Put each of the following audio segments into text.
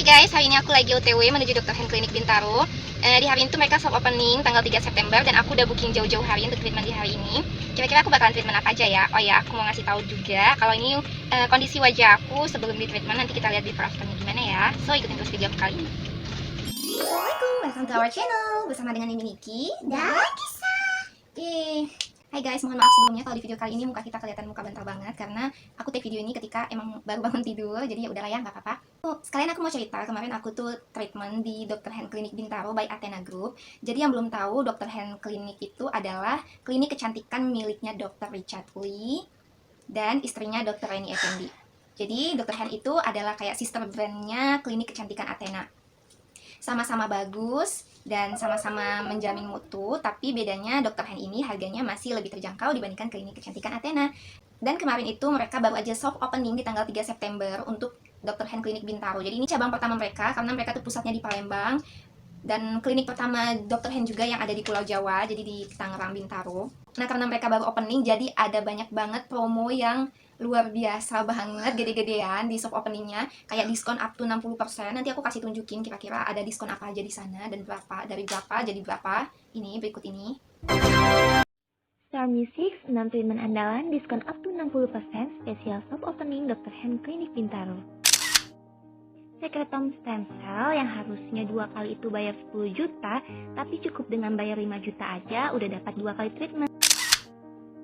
guys, hari ini aku lagi OTW menuju Dr. Hand Clinic Bintaro. Di hari ini tuh mereka soft opening tanggal 3 September dan aku udah booking jauh-jauh hari untuk treatment di hari ini. Kira-kira aku bakalan treatment apa aja ya? Oh ya, aku mau ngasih tahu juga kalau ini kondisi wajah aku sebelum di treatment, nanti kita lihat before afternya gimana ya. So, ikutin terus video aku kali ini. Assalamualaikum, welcome to our channel bersama dengan Mimi Niki dan Kisah. Hai guys, mohon maaf sebelumnya kalau di video kali ini muka kita kelihatan muka bantal banget karena aku take video ini ketika emang baru bangun tidur, jadi ya udahlah ya, nggak apa-apa. Sekalian aku mau cerita, kemarin aku tuh treatment di Dr. Hand Clinic Bintaro by Athena Group. Jadi yang belum tahu, Dr. Hand Clinic itu adalah klinik kecantikan miliknya Dr. Richard Lee dan istrinya Dr. Reni Effendi. Jadi Dr. Hand itu adalah kayak sister brandnya klinik kecantikan Athena. Sama-sama bagus dan sama-sama menjamin mutu, tapi bedanya Dr. Hand ini harganya masih lebih terjangkau dibandingkan klinik kecantikan Athena. Dan kemarin itu mereka baru aja soft opening di tanggal 3 September untuk Dr. Hand Clinic Bintaro. Jadi ini cabang pertama mereka karena mereka tuh pusatnya di Palembang dan klinik pertama Dr. Hand juga yang ada di Pulau Jawa, jadi di Tangerang Bintaro. Nah, karena mereka baru opening jadi ada banyak banget promo yang luar biasa banget, gede-gedean di soft openingnya, kayak diskon up to 60%. Nanti aku kasih tunjukin kira-kira ada diskon apa aja di sana dan berapa, dari berapa jadi berapa. Ini berikut ini. Star Music, 6 treatment andalan, diskon up to 60%, spesial soft opening Dr. Hand Clinic Bintaro. Secretom Stem Cell yang harusnya 2 kali itu bayar 10 juta, tapi cukup dengan bayar 5 juta aja udah dapat 2 kali treatment.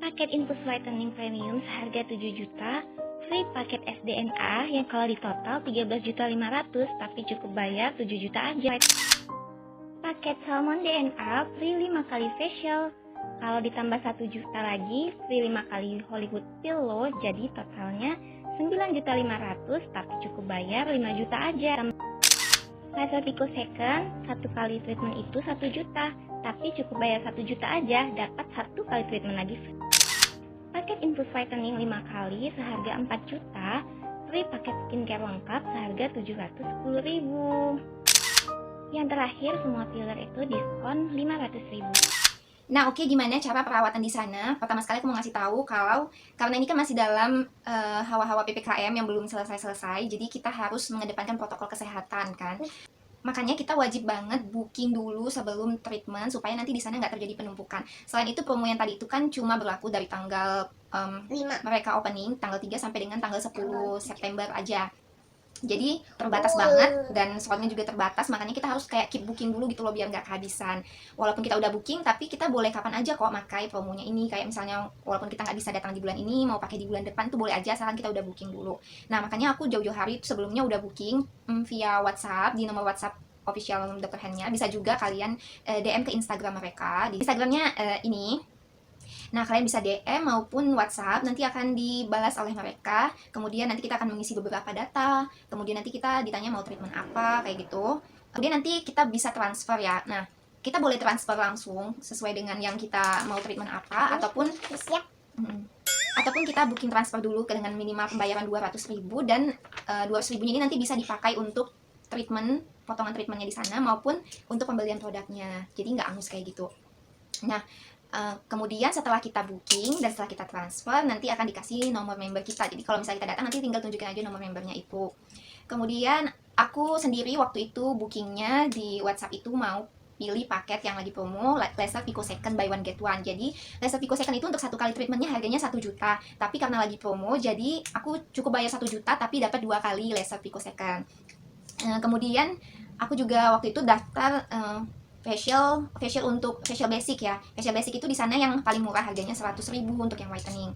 Paket Infus Whitening Premium seharga 7 juta, free paket SDNA yang kalau di total 13.500.000 tapi cukup bayar 7 juta aja. Paket Salmon DNA free 5 kali facial, kalau ditambah 1 juta lagi free 5 kali Hollywood Pillow, jadi totalnya 9.500.000 tapi cukup bayar 5 juta aja. Laser Picosecond 1 kali treatment itu 1 juta, tapi cukup bayar 1 juta aja, dapat 1 kali treatment lagi. Paket Infus Whitening 5 kali seharga 4 juta, free paket skincare lengkap seharga 710.000. Yang terakhir, semua filler itu diskon 500.000. Nah, oke, gimana cara perawatan di sana? Pertama sekali aku mau ngasih tahu kalau karena ini kan masih dalam hawa-hawa PPKM yang belum selesai-selesai, jadi kita harus mengedepankan protokol kesehatan kan. Makanya kita wajib banget booking dulu sebelum treatment supaya nanti di sana nggak terjadi penumpukan. Selain itu, promo yang tadi itu kan cuma berlaku dari tanggal 5 mereka opening, tanggal 3 sampai dengan tanggal 10 September aja. Jadi terbatas banget dan slotnya juga terbatas, makanya kita harus kayak keep booking dulu gitu loh biar nggak kehabisan. Walaupun kita udah booking, tapi kita boleh kapan aja kok pakai promonya ini. Kayak misalnya walaupun kita nggak bisa datang di bulan ini, mau pakai di bulan depan tuh boleh aja, asalkan kita udah booking dulu. Nah, makanya aku jauh-jauh hari sebelumnya udah booking via WhatsApp, di nomor WhatsApp official Dr. Hand-nya. Bisa juga kalian DM ke Instagram mereka. Di Instagramnya ini. Nah, kalian bisa DM maupun WhatsApp, nanti akan dibalas oleh mereka. Kemudian nanti kita akan mengisi beberapa data. Kemudian nanti kita ditanya mau treatment apa, kayak gitu. Kemudian nanti kita bisa transfer ya. Nah, kita boleh transfer langsung sesuai dengan yang kita mau treatment apa, ataupun ataupun kita booking transfer dulu dengan minimal pembayaran 200.000 dan 200.000 ini nanti bisa dipakai untuk treatment, potongan treatmentnya di sana maupun untuk pembelian produknya. Jadi nggak angus kayak gitu. Nah, kemudian setelah kita booking dan setelah kita transfer, nanti akan dikasih nomor member kita. Jadi kalau misalnya kita datang, nanti tinggal tunjukin aja nomor membernya itu. Kemudian aku sendiri waktu itu bookingnya di WhatsApp itu mau pilih paket yang lagi promo laser picosecond buy one get one. Jadi laser picosecond itu untuk 1 kali treatmentnya harganya 1 juta, tapi karena lagi promo jadi aku cukup bayar 1 juta tapi dapat 2 kali laser picosecond. Kemudian aku juga waktu itu daftar facial untuk facial basic ya. Facial basic itu di sana yang paling murah, harganya 100.000 untuk yang whitening.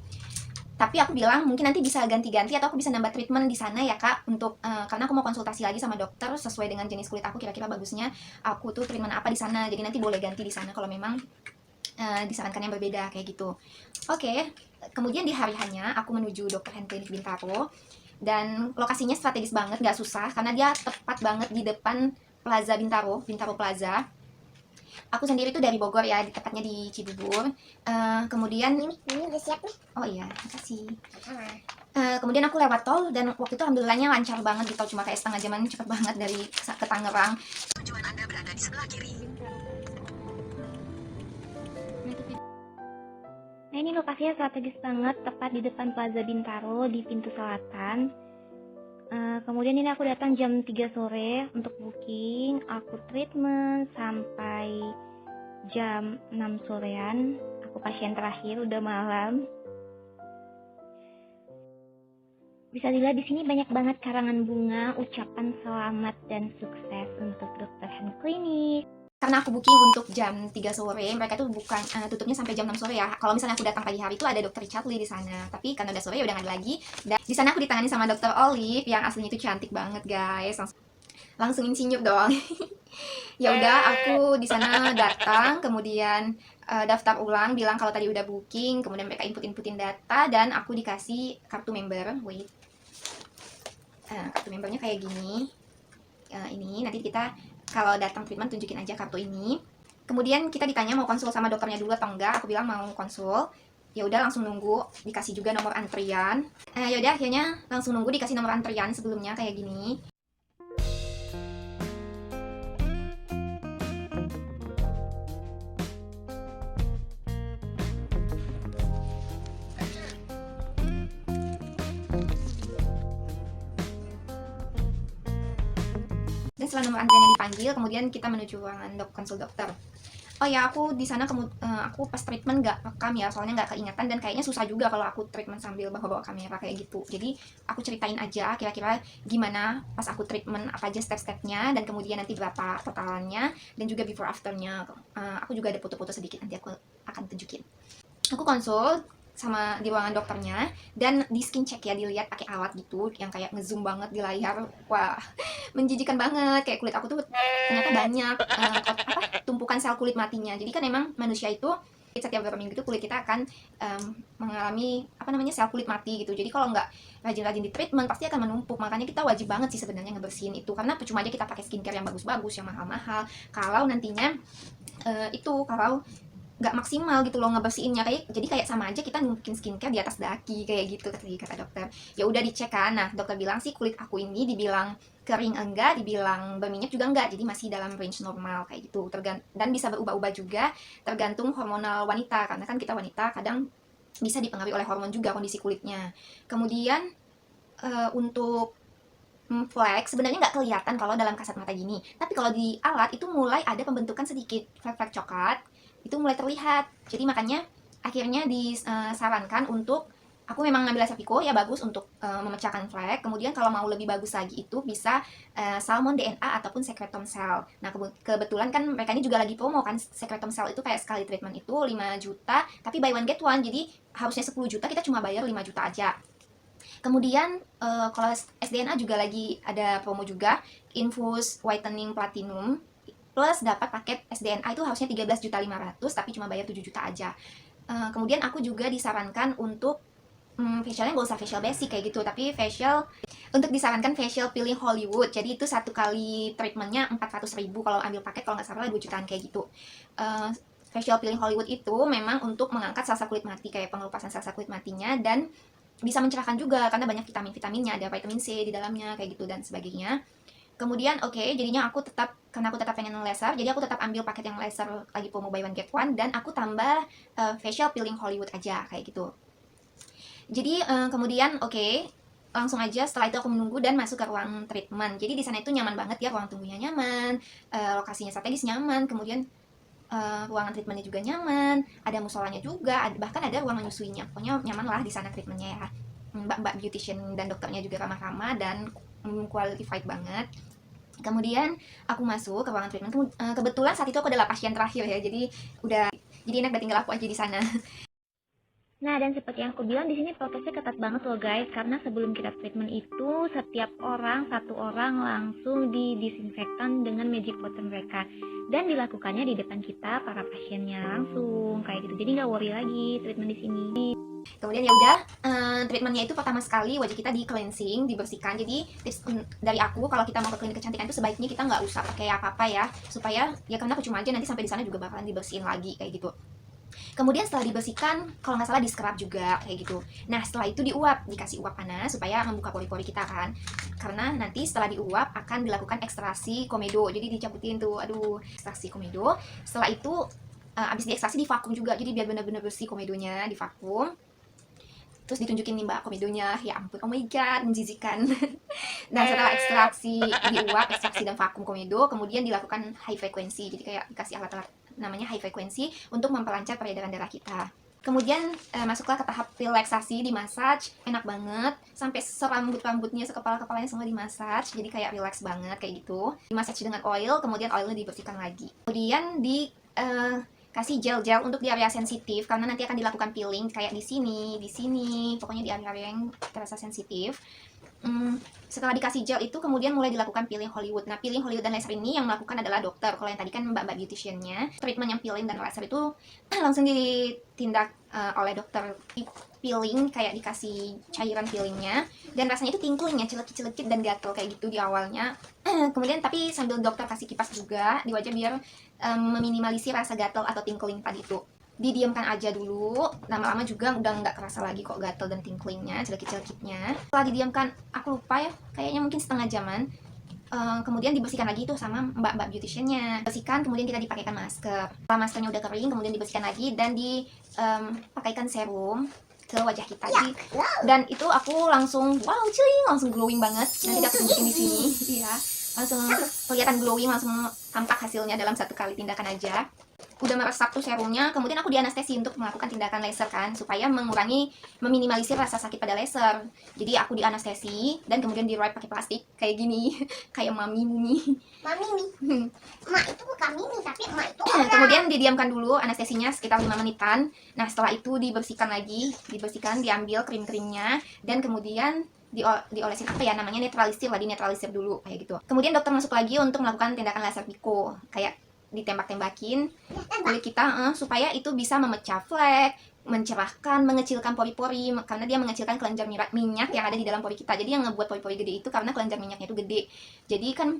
Tapi aku bilang mungkin nanti bisa ganti-ganti atau aku bisa nambah treatment di sana ya Kak, untuk karena aku mau konsultasi lagi sama dokter sesuai dengan jenis kulit aku, kira-kira bagusnya aku tuh treatment apa di sana. Jadi nanti boleh ganti di sana kalau memang disarankan yang berbeda kayak gitu. Oke, kemudian di hari hanya aku menuju Dr. Hand Clinic Bintaro dan lokasinya strategis banget, nggak susah karena dia tepat banget di depan Plaza Bintaro Plaza. Aku sendiri tuh dari Bogor ya, tepatnya di Cibubur. Kemudian Ini udah siap nih. oh iya, makasih. Sama. Kemudian aku lewat tol dan waktu itu alhamdulillahnya lancar banget di tol, cuma kayak setengah jaman, cepet banget dari ke Tangerang. Tujuan Anda berada di sebelah kiri. Nah, ini lokasinya strategis banget, tepat di depan Plaza Bintaro di pintu selatan. Kemudian ini aku datang jam 3 sore untuk booking. Aku treatment sampai jam 6 sorean. Aku pasien terakhir, udah malam. Bisa dilihat di sini banyak banget karangan bunga, ucapan selamat dan sukses untuk dokter hand klinik. Karena aku booking untuk jam 3 sore, mereka tuh bukan tutupnya sampai jam 6 sore ya. Kalau misalnya aku datang pagi hari itu ada dokter Richard Lee di sana. Tapi karena udah sore ya udah nggak ada lagi. Dan di sana aku ditangani sama dokter Olive yang aslinya itu cantik banget, guys. Langsung insinyur dong. Ya udah, aku di sana datang, kemudian daftar ulang, bilang kalau tadi udah booking, kemudian mereka inputin data dan aku dikasih kartu member. Wait. Kartu membernya kayak gini. Ini nanti kita kalau datang treatment tunjukin aja kartu ini. Kemudian kita ditanya mau konsul sama dokternya dulu atau enggak. Aku bilang mau konsul. Ya udah langsung nunggu, dikasih juga nomor antrian. Ya udah akhirnya langsung nunggu dikasih nomor antrian sebelumnya kayak gini. Dan setelah nomor antriannya dipanggil, kemudian kita menuju ruangan konsul dokter. Oh ya, aku di sana aku pas treatment nggak rekam ya, soalnya nggak keingatan dan kayaknya susah juga kalau aku treatment sambil bawa kamera kayak gitu. Jadi aku ceritain aja kira-kira gimana pas aku treatment, apa aja step-stepnya, dan kemudian nanti berapa totalannya, dan juga before afternya. Aku juga ada foto-foto sedikit, nanti aku akan tunjukin. Aku konsul sama di ruangan dokternya dan di skin check ya, dilihat pakai alat gitu yang kayak ngezoom banget di layar. Wah, menjijikan banget, kayak kulit aku tuh ternyata banyak tumpukan sel kulit matinya. Jadi kan emang manusia itu setiap beberapa minggu itu kulit kita akan mengalami sel kulit mati gitu. Jadi kalau nggak rajin-rajin di treatment pasti akan menumpuk. Makanya kita wajib banget sih sebenarnya ngebersihin itu, karena percuma aja kita pakai skincare yang bagus-bagus, yang mahal-mahal kalau nantinya kalau nggak maksimal gitu loh ngebersihinnya. Jadi kayak sama aja kita numpukin skincare di atas daki kayak gitu, kata dokter. Ya udah dicek kan. Nah, dokter bilang sih kulit aku ini dibilang kering enggak, dibilang berminyak juga enggak, jadi masih dalam range normal kayak gitu. Dan bisa berubah-ubah juga tergantung hormonal wanita, karena kan kita wanita kadang bisa dipengaruhi oleh hormon juga kondisi kulitnya. Kemudian untuk flek sebenarnya nggak kelihatan kalau dalam kasat mata gini, tapi kalau di alat itu mulai ada pembentukan sedikit flek-flek coklat, itu mulai terlihat. Jadi makanya akhirnya disarankan untuk aku memang ngambil laser Pico ya, bagus untuk memecahkan flek. Kemudian kalau mau lebih bagus lagi itu bisa salmon DNA ataupun secretom cell. Nah, kebetulan kan mereka ini juga lagi promo kan, secretom cell itu kayak sekali treatment itu 5 juta, tapi buy one get one. Jadi harusnya 10 juta, kita cuma bayar 5 juta aja. Kemudian kalau SDNA juga lagi ada promo juga, infus whitening platinum plus dapat paket SDNA itu harusnya 13.500.000 tapi cuma bayar 7 juta aja. Kemudian aku juga disarankan untuk facialnya nggak usah facial basic kayak gitu, tapi disarankan facial peeling Hollywood. Jadi itu satu kali treatmentnya 400.000 kalau ambil paket, kalau nggak salah 2 jutaan kayak gitu. Facial peeling Hollywood itu memang untuk mengangkat sel-sel kulit mati, kayak pengelupasan sel-sel kulit matinya, dan bisa mencerahkan juga karena banyak vitaminnya, ada vitamin C di dalamnya kayak gitu dan sebagainya. Kemudian jadinya karena aku tetap pengen laser, jadi aku tetap ambil paket yang laser lagi promo buy one get one, dan aku tambah facial peeling Hollywood aja kayak gitu. Jadi kemudian langsung aja setelah itu aku menunggu dan masuk ke ruang treatment. Jadi di sana itu nyaman banget ya, ruang tunggunya nyaman, lokasinya strategis nyaman, kemudian ruangan treatmentnya juga nyaman, ada musolanya juga, bahkan ada ruang menyusuinya. Pokoknya nyaman lah di sana treatmentnya ya. Mbak beautician dan dokternya juga ramah-ramah dan qualified banget. Kemudian aku masuk ke ruangan treatment. Kebetulan saat itu aku adalah pasien terakhir ya, jadi enak udah tinggal aku aja di sana. Nah, dan seperti yang aku bilang di sini protesnya ketat banget loh guys, karena sebelum kita treatment itu satu orang langsung didisinfektan dengan magic water mereka, dan dilakukannya di depan kita para pasiennya langsung kayak gitu. Jadi nggak worry lagi treatment di sini. Kemudian ya udah, treatmentnya itu pertama sekali wajah kita di cleansing, dibersihkan. Jadi tips dari aku, kalau kita mau ke klinik kecantikan itu sebaiknya kita nggak usah pakai apa-apa ya, supaya ya karena percuma aja nanti sampai di sana juga bakalan dibersihin lagi kayak gitu. Kemudian setelah dibersihkan, kalau nggak salah di scrub juga kayak gitu. Nah, setelah itu diuap, dikasih uap panas supaya membuka pori-pori kita kan. Karena nanti setelah diuap akan dilakukan ekstraksi komedo. Jadi dicabutin tuh, ekstraksi komedo. Setelah itu abis diekstraksi di vakum juga, jadi biar benar-benar bersih komedonya di vakum. Terus ditunjukin nih mbak komedonya, ya ampun, oh my god, menjijikan. Dan setelah ekstraksi diuap, ekstraksi dan vakum komedo, kemudian dilakukan high frequency. Jadi kayak dikasih alat-alat namanya high frequency untuk memperlancar peredaran darah kita. Kemudian masuklah ke tahap relaksasi, dimassage, enak banget, sampai serambut-rambutnya, sekepala-kepalanya semua dimassage, jadi kayak relax banget kayak gitu. Dimassage dengan oil, kemudian oilnya dibersihkan lagi. Kemudian kasih gel-gel untuk di area sensitif karena nanti akan dilakukan peeling kayak di sini, pokoknya di area-area yang terasa sensitif. Setelah dikasih gel itu kemudian mulai dilakukan peeling Hollywood. Nah, peeling Hollywood dan laser ini yang melakukan adalah dokter. Kalau yang tadi kan mbak-mbak beauticiannya. Treatment yang peeling dan laser itu langsung ditindak oleh dokter. Peeling kayak dikasih cairan peelingnya, dan rasanya itu tingling ya, celekit-celekit dan gatel kayak gitu di awalnya. Kemudian tapi sambil dokter kasih kipas juga di wajah biar meminimalisir rasa gatel atau tingling tadi itu. Didiamkan aja dulu, lama-lama juga udah nggak kerasa lagi kok gatel dan tinglingnya, celekit-celekitnya. Setelah didiamkan, aku lupa ya, kayaknya mungkin setengah jaman. Kemudian dibersihkan lagi tuh sama mbak-mbak beauticiannya. Bersihkan, kemudian kita dipakaikan masker. Setelah maskernya udah kering, kemudian dibersihkan lagi dan dipakaikan serum ke wajah kita. Jadi, dan itu aku langsung wow, ciling, langsung glowing banget. Nanti aku tunjukin di sini, iya. Langsung kelihatan glowing, langsung tampak hasilnya dalam satu kali tindakan aja. Udah meresap tuh serumnya, kemudian aku dianestesi untuk melakukan tindakan laser kan, supaya meminimalisir rasa sakit pada laser. Jadi aku dianestesi dan kemudian di wrap pakai plastik kayak gini, kayak mami nih. Mami nih, emak itu bukan Mimi tapi emak itu orang. Kemudian didiamkan dulu anestesinya sekitar 5 menitan. Nah, setelah itu dibersihkan lagi, diambil krim-krimnya dan kemudian diolesin apa ya namanya, netralisir lah, dinetralisir dulu kayak gitu. Kemudian dokter masuk lagi untuk melakukan tindakan laser pico, kayak ditembak-tembakin kulit kita supaya itu bisa memecah flek, mencerahkan, mengecilkan pori-pori karena dia mengecilkan kelenjar minyak yang ada di dalam pori kita. Jadi yang ngebuat pori-pori gede itu karena kelenjar minyaknya itu gede. Jadi kan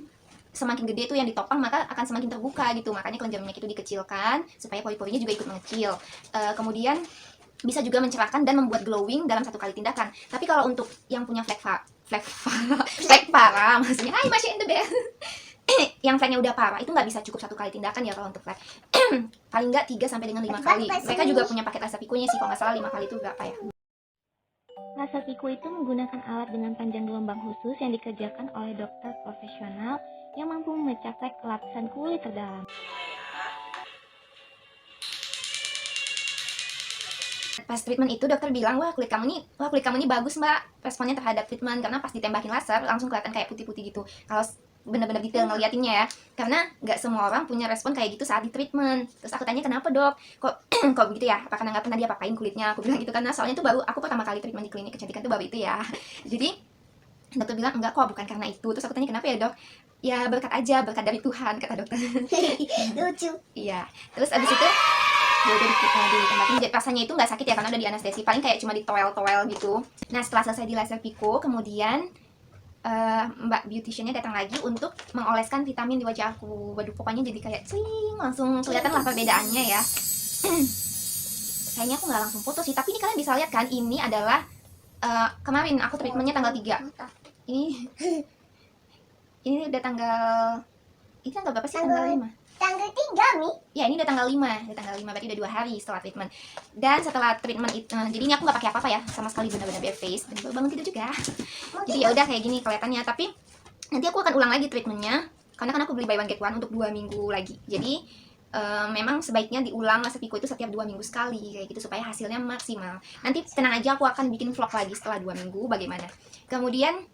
semakin gede itu yang ditopang maka akan semakin terbuka gitu. Makanya kelenjar minyak itu dikecilkan supaya pori-porinya juga ikut mengecil. Kemudian bisa juga mencerahkan dan membuat glowing dalam satu kali tindakan. Tapi kalau untuk yang punya flek parah, maksudnya, hai Masya in the bed. Yang fleknya udah parah itu nggak bisa cukup satu kali tindakan ya kalau untuk flek. Paling nggak 3 sampai dengan 5 kali. Mereka juga punya paket laser pikunya sih, kalau nggak salah 5 kali itu berapa ya. Laser Pico itu menggunakan alat dengan panjang gelombang khusus yang dikerjakan oleh dokter profesional yang mampu memecah flek lapisan kulit terdalam. Pas treatment itu dokter bilang, wah kulit kamu ini bagus mbak, responnya terhadap treatment, karena pas ditembakin laser langsung kelihatan kayak putih-putih gitu. Kalau benar-benar detail ngeliatinnya ya, karena nggak semua orang punya respon kayak gitu saat di treatment. Terus aku tanya, kenapa dok, kok begitu ya, apa karena nggak pernah diapa-apain kulitnya? Aku bilang gitu karena soalnya itu baru aku pertama kali treatment di klinik kecantikan tuh baru itu ya. Jadi dokter bilang enggak kok, bukan karena itu. Terus aku tanya kenapa ya dok? Ya berkat aja, berkat dari Tuhan, kata dokter. Lucu. Iya. Terus abis itu ya udah ditembakin, rasanya itu nggak sakit ya karena udah dianestesi, paling kayak cuma ditoel-toel gitu. Nah setelah selesai di laser pico, kemudian mbak beauticiannya datang lagi untuk mengoleskan vitamin di wajah aku. Waduh, pokoknya jadi kayak cling, langsung kelihatan lah perbedaannya ya. Kayaknya aku nggak langsung foto sih, tapi ini kalian bisa lihat kan, ini adalah kemarin aku treatmentnya tanggal 3. Ini udah ini tanggal berapa sih? Tanggal 5. Tanggal 3 Mi. Ya ini udah tanggal 5, berarti udah 2 hari setelah treatment. Dan setelah treatment itu, jadi ini aku nggak pakai apa-apa ya, sama sekali benar-benar bare face, dan baru bangun tidur juga. Jadi ya udah kayak gini kelihatannya, tapi nanti aku akan ulang lagi treatmentnya, karena kan aku beli buy one get one untuk 2 minggu lagi. Jadi memang sebaiknya diulang laser pico itu setiap 2 minggu sekali kayak gitu supaya hasilnya maksimal. Nanti tenang aja, aku akan bikin vlog lagi setelah 2 minggu bagaimana. Kemudian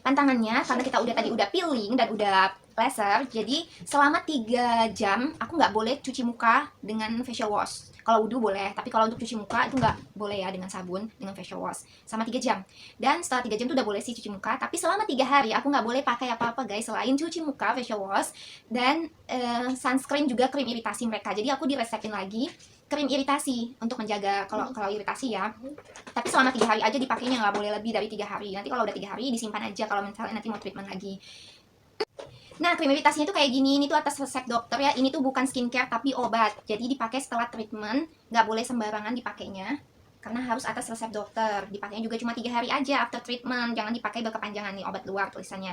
pantangannya, karena kita udah peeling dan udah laser, jadi selama 3 jam aku nggak boleh cuci muka dengan facial wash. Kalau wudhu boleh, tapi kalau untuk cuci muka itu nggak boleh ya dengan sabun, dengan facial wash sama 3 jam. Dan setelah 3 jam itu udah boleh sih cuci muka, tapi selama 3 hari aku nggak boleh pakai apa-apa guys selain cuci muka, facial wash, dan sunscreen juga krim iritasi mereka. Jadi aku diresepin lagi krim iritasi untuk menjaga kalau iritasi ya. Tapi selama 3 hari aja dipakainya, nggak boleh lebih dari 3 hari. Nanti kalau udah 3 hari disimpan aja kalau misalnya nanti mau treatment lagi. Nah, krim iritasinya itu kayak gini, ini tuh atas resep dokter ya. Ini tuh bukan skincare tapi obat. Jadi dipakai setelah treatment, nggak boleh sembarangan dipakainya. Karena harus atas resep dokter. Dipakainya juga cuma 3 hari aja after treatment. Jangan dipakai berkepanjangan nih, obat luar tulisannya.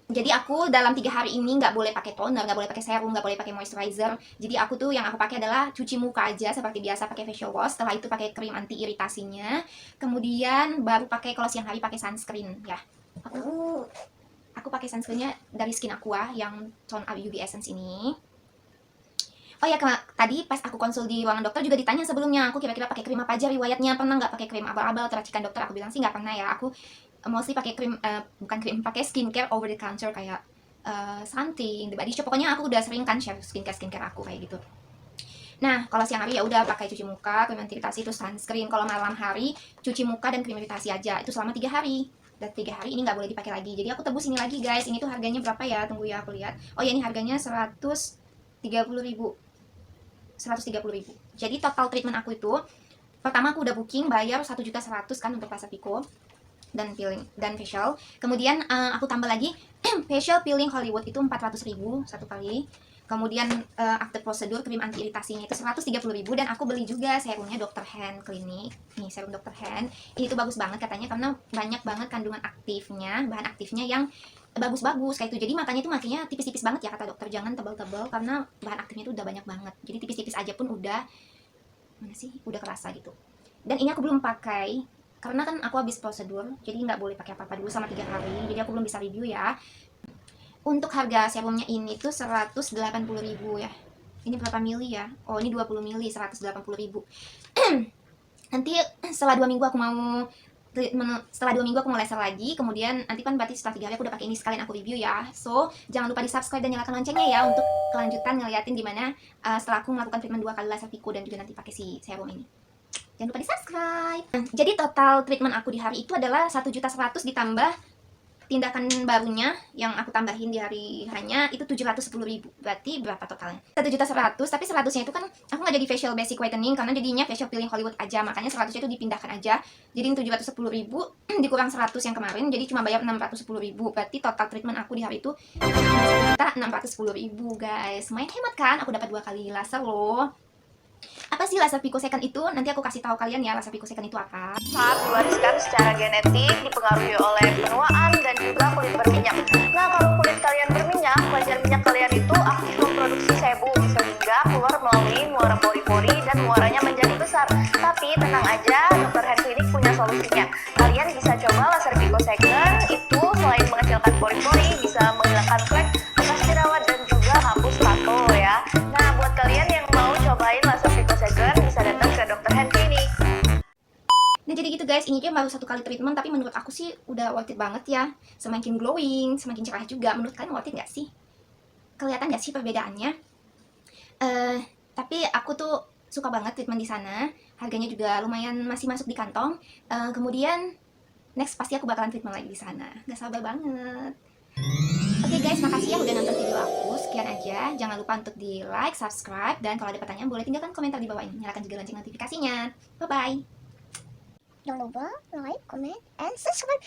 Jadi aku dalam 3 hari ini nggak boleh pakai toner, nggak boleh pakai serum, nggak boleh pakai moisturizer. Jadi aku tuh yang aku pakai adalah cuci muka aja seperti biasa, pakai facial wash. Setelah itu pakai krim anti iritasinya. Kemudian baru pakai, kalau siang hari pakai sunscreen ya. Aku pakai sunscreennya dari Skin Aqua yang Tone Up UV Essence ini. Oh ya, tadi pas aku konsul di ruangan dokter juga ditanya sebelumnya aku kira-kira pakai krim apa aja riwayatnya, pernah nggak pakai krim abal-abal atau racikan dokter. Aku bilang sih nggak pernah ya. Aku mostly pakai krim, bukan krim, pakai skincare over the counter kayak something, The Body Shop. Pokoknya aku udah sering kan share skincare aku kayak gitu. Nah, kalau siang hari ya udah pakai cuci muka, krim anti iritasi, terus sunscreen. Kalau malam hari cuci muka dan krim iritasi aja. Itu selama 3 hari. Dan 3 hari ini nggak boleh dipakai lagi. Jadi aku tebus ini lagi guys. Ini tuh harganya berapa ya? Tunggu ya aku lihat. Oh ya, ini harganya 130.000. 130.000. Jadi total treatment aku itu, pertama aku udah booking bayar 1.100.000 kan untuk laser pico dan peeling dan facial. Kemudian aku tambah lagi facial peeling Hollywood itu 400.000 satu kali. Kemudian after prosedur krim anti iritasinya itu 130.000, dan aku beli juga serumnya Dr. Hand Clinic. Nih, serum Dr. Hand. Ini tuh bagus banget katanya karena banyak banget kandungan aktifnya, bahan aktifnya yang bagus-bagus kayak itu. Jadi makanya itu makanya tipis-tipis banget ya kata dokter, jangan tebal-tebal karena bahan aktifnya itu udah banyak banget. Jadi tipis-tipis aja pun udah udah kerasa gitu. Dan ini aku belum pakai karena kan aku habis prosedur, jadi nggak boleh pakai apa-apa dulu sama 3 hari. Jadi aku belum bisa review ya. Untuk harga serumnya ini tuh 180.000 ya. Ini berapa mili ya? Oh, ini 20 mili, 180.000. Nanti setelah 2 minggu aku mau laser lagi. Kemudian nanti kan berarti setelah 3 hari aku udah pakai ini, sekalian aku review ya. So, jangan lupa di subscribe dan nyalakan loncengnya ya untuk kelanjutan ngeliatin gimana setelah aku melakukan treatment 2 kali laser pico dan juga nanti pakai si serum ini. Jangan lupa di subscribe. Jadi total treatment aku di hari itu adalah 1.100.000 ditambah tindakan barunya yang aku tambahin di hari hanya itu 710.000. Berarti berapa totalnya? 1.100.000, tapi 100-nya itu kan aku nggak jadi facial basic whitening karena jadinya facial peeling Hollywood aja. Makanya 100-nya itu dipindahkan aja. Jadi 710.000 dikurang 100 yang kemarin, jadi cuma bayar 610.000. Berarti total treatment aku di hari itu 1.610.000 guys. Main hemat kan? Aku dapat 2 kali laser loh. Apa sih laser picosecond itu? Nanti aku kasih tahu kalian ya laser picosecond itu apa. Saat diwariskan secara genetik dipengaruhi oleh penuaan dan juga kulit berminyak. Nah, kalau kulit kalian berminyak, wajar minyak kalian itu aktif memproduksi sebum sehingga keluar melalui muara pori-pori dan muaranya menjadi besar. Tapi tenang aja, Dr. Hand Clinic punya solusinya. Kalian bisa coba laser picosecond itu selain mengecilkan pori-pori, bisa menghilangkan flek bekas jerawat dan juga hapus tato ya. Nah, buat kalian yang mau cobain laser picosecond bisa datang ke Dr. Hand Clinic. Nah, jadi gitu guys, ini baru 1 kali treatment, tapi menurut aku sih udah worth it banget ya. Semakin glowing, semakin cerah juga. Menurut kalian worth it gak sih? Kelihatan gak sih perbedaannya? Tapi aku tuh suka banget treatment di sana. Harganya juga lumayan masih masuk di kantong. Kemudian next pasti aku bakalan treatment lagi di sana. Gak sabar banget. Oke guys, makasih ya udah nonton video aku. Sekian aja. Jangan lupa untuk di like, subscribe, dan kalau ada pertanyaan boleh tinggalkan komentar di bawah ini. Nyalakan juga lonceng notifikasinya. Bye bye. Jangan lupa like, comment, and subscribe.